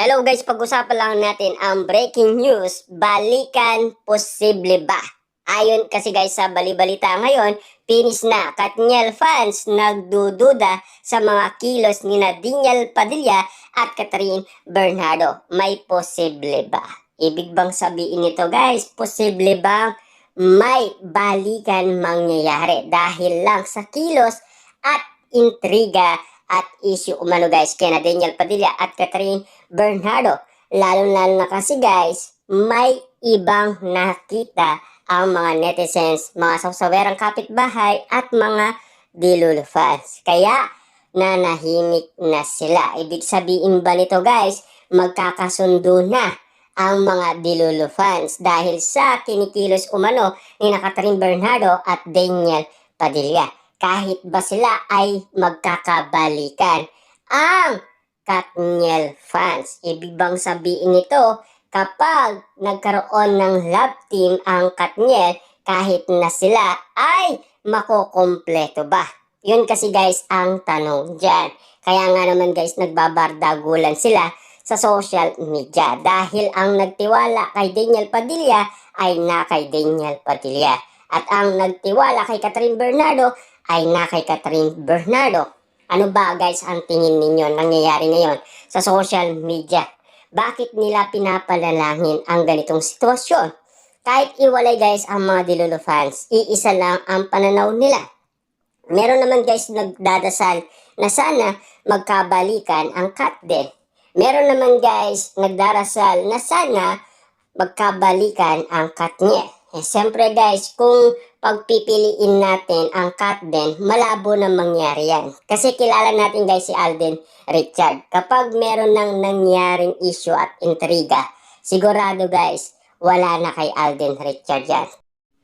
Hello guys, pag-usapan lang natin ang breaking news, balikan posible ba? Ayon kasi guys sa balibalita ngayon, finish na Katniel fans nagdududa sa mga kilos ni Daniel Padilla at Catherine Bernardo. May posible ba? Ibig bang sabihin nito guys, posible bang may balikan mangyayari dahil lang sa kilos at intriga at issue umano guys kina Daniel Padilla at Catherine Bernardo. Lalo-lalo na kasi guys, may ibang nakita ang mga netizens, mga sawsawerang kapitbahay at mga Dilulu fans. Kaya nanahimik na sila. Ibig sabihin ba nito guys, magkakasundo na ang mga Dilulu fans dahil sa kinikilos umano ni Catherine Bernardo at Daniel Padilla. Kahit ba sila ay magkakabalikan ang Katniel fans. Ibig bang sabihin nito, kapag nagkaroon ng love team ang Katniel, kahit na sila ay makokompleto ba? Yun kasi guys ang tanong dyan. Kaya nga naman guys nagbabardagulan sila sa social media dahil ang nagtiwala kay Daniel Padilla ay na kay Daniel Padilla. At ang nagtiwala kay Catherine Bernardo ay na kay Catherine Bernardo. Ano ba guys ang tingin ninyo nangyayari ngayon sa social media? Bakit nila pinapalalangin ang ganitong sitwasyon? Kahit iwalay guys ang mga Dilulu fans, iisa lang ang pananaw nila. Meron naman guys nagdadasal na sana magkabalikan ang Katniel. Meron naman guys nagdarasal na sana magkabalikan ang Katniel. Siyempre guys, kung pagpipiliin natin ang Katniel, malabo na mangyari yan. Kasi kilala natin guys si Alden Richard. Kapag meron nang nangyaring issue at intriga, sigurado guys, wala na kay Alden Richard yan.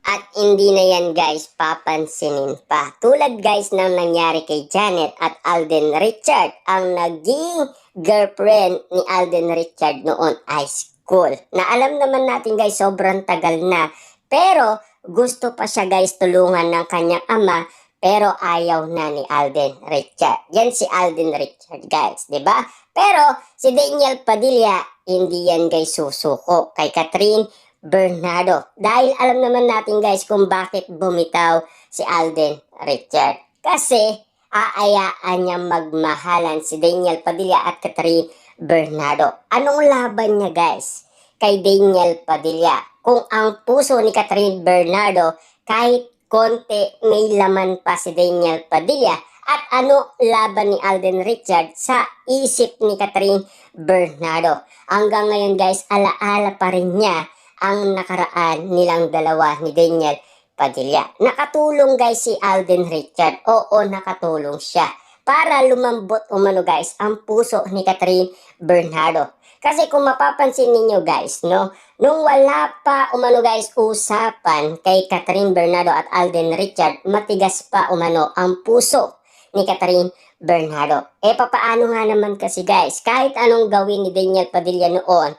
At hindi na yan guys papansinin pa. Tulad guys ng nangyari kay Janet at Alden Richard, ang naging girlfriend ni Alden Richard noon ay school. Na alam naman natin guys, sobrang tagal na. Pero gusto pa siya guys tulungan ng kanyang ama, pero ayaw na ni Alden Richard. Yan si Alden Richard guys, 'di ba? Pero si Daniel Padilla, hindi yan guys susuko kay Catherine Bernardo. Dahil alam naman natin guys kung bakit bumitaw si Alden Richard. Kasi aayaan niya magmahalan si Daniel Padilla at Catherine Bernardo. Anong laban niya guys kay Daniel Padilla? Kung ang puso ni Catherine Bernardo kahit konti may laman pa si Daniel Padilla, at ano laban ni Alden Richard sa isip ni Catherine Bernardo? Hanggang ngayon guys, alaala pa rin niya ang nakaraan nilang dalawa ni Daniel Padilla. Nakatulong guys si Alden Richard. Oo, nakatulong siya para lumambot umano guys ang puso ni Catherine Bernardo. Kasi kung mapapansin ninyo guys, no, nung wala pa umano guys usapan kay Catherine Bernardo at Alden Richard, matigas pa umano ang puso ni Catherine Bernardo. Papaano nga naman kasi guys, kahit anong gawin ni Daniel Padilla noon,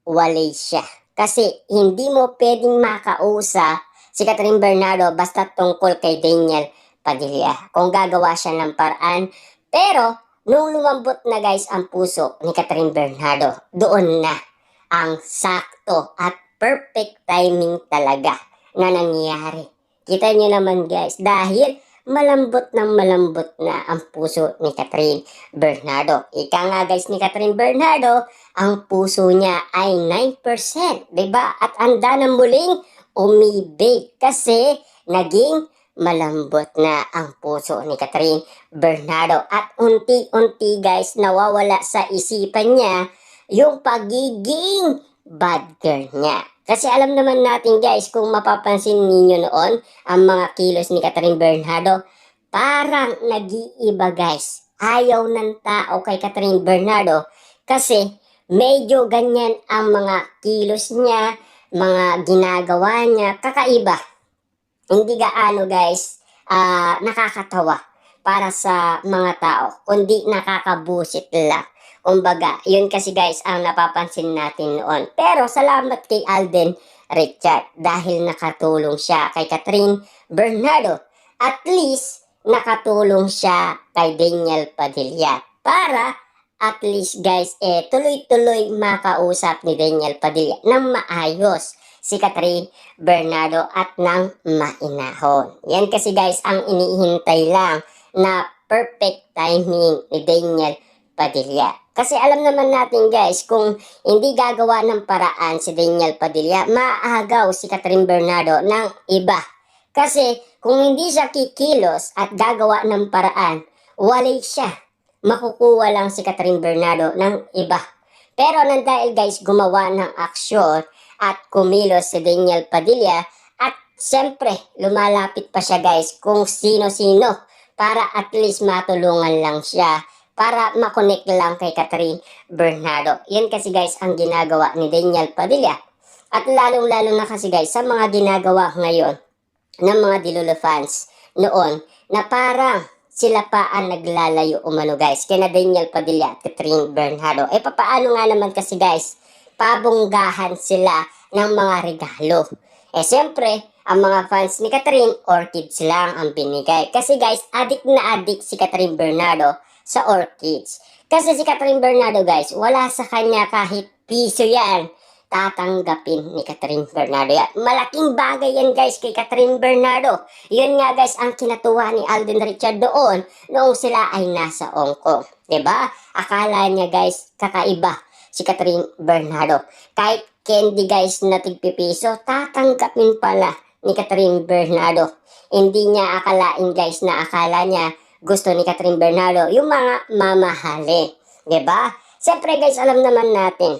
walay siya. Kasi hindi mo pwedeng makausap si Catherine Bernardo basta tungkol kay Daniel Padilla. Kung gagawa siya ng paraan, pero nung lumambot na guys ang puso ni Catherine Bernardo, doon na ang sakto at perfect timing talaga na nangyari. Kita nyo naman guys, dahil malambot na ang puso ni Catherine Bernardo. Ika nga guys ni Catherine Bernardo, ang puso niya ay 9%, diba? At handa na muling umibig kasi naging malambot na ang puso ni Catherine Bernardo. At unti-unti guys, nawawala sa isipan niya yung pagiging bad girl niya. Kasi alam naman natin guys, kung mapapansin ninyo noon, ang mga kilos ni Catherine Bernardo, parang nag-iiba guys. Ayaw ng tao kay Catherine Bernardo kasi medyo ganyan ang mga kilos niya, mga ginagawa niya, kakaiba. Hindi gaano guys nakakatawa para sa mga tao, kundi nakakabusit lang. Kumbaga, yun kasi guys ang napapansin natin noon. Pero salamat kay Alden Richard dahil nakatulong siya kay Catherine Bernardo. At least nakatulong siya kay Daniel Padilla para at least guys, tuloy-tuloy makausap ni Daniel Padilla ng maayos si Catherine Bernardo at ng mainahon. Yan kasi guys ang inihintay lang na perfect timing ni Daniel Padilla. Kasi alam naman natin guys, kung hindi gagawa ng paraan si Daniel Padilla, maagaw si Catherine Bernardo ng iba. Kasi kung hindi siya kikilos at gagawa ng paraan, walay siya. Makukuha lang si Catherine Bernardo ng iba. Pero nang dahil guys gumawa ng aksyon at kumilos si Daniel Padilla at siyempre lumalapit pa siya guys kung sino-sino para at least matulungan lang siya para makonect lang kay Catherine Bernardo. Yan kasi guys ang ginagawa ni Daniel Padilla. At lalong-lalo na kasi guys sa mga ginagawa ngayon ng mga Dilolo fans noon na parang sila pa ang naglalayo umano guys kina Daniel Padilla at Catherine Bernardo. Papaano nga naman kasi guys, pabonggahan sila ng mga regalo. Siyempre, ang mga fans ni Catherine, orchids lang ang binigay. Kasi guys, adik na adik si Catherine Bernardo sa orchids. Kasi si Catherine Bernardo guys, wala sa kanya kahit piso yan tatanggapin ni Catherine Bernardo yan. Malaking bagay yan guys kay Catherine Bernardo. Yun nga guys ang kinatuwa ni Alden Richard doon noong sila ay nasa Hong Kong. Diba? Akala niya guys kakaiba si Catherine Bernardo. Kahit candy guys na tigpipiso, tatanggapin pala ni Catherine Bernardo. Hindi niya akalain guys na akala niya gusto ni Catherine Bernardo yung mga mamahali. Diba? Siyempre guys alam naman natin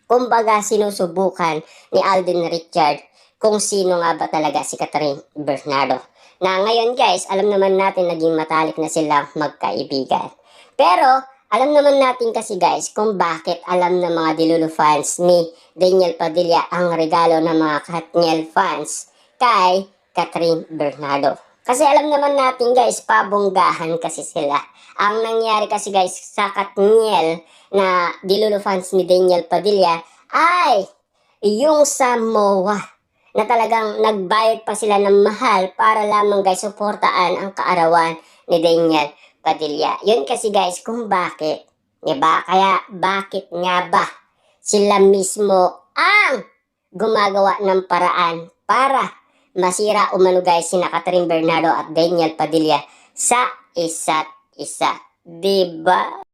kumbaga sinusubukan ni Alden Richard kung sino nga ba talaga si Catherine Bernardo. Na ngayon guys, alam naman natin naging matalik na silang magkaibigan. Pero, alam naman natin kasi guys kung bakit alam ng mga Dilolo fans ni Daniel Padilla ang regalo ng mga Katniel fans kay Catherine Bernardo. Kasi alam naman natin guys, pabonggahan kasi sila. Ang nangyari kasi guys sa Katniel na Dilolo fans ni Daniel Padilla ay yung sa MOA na talagang nagbayad pa sila ng mahal para lamang guys suportaan ang kaarawan ni Daniel Padilla. Yun kasi guys kung bakit. Diba? Kaya bakit nga ba sila mismo ang gumagawa ng paraan para masira umano guys sina Catherine Bernardo at Daniel Padilla sa isa't isa. Diba?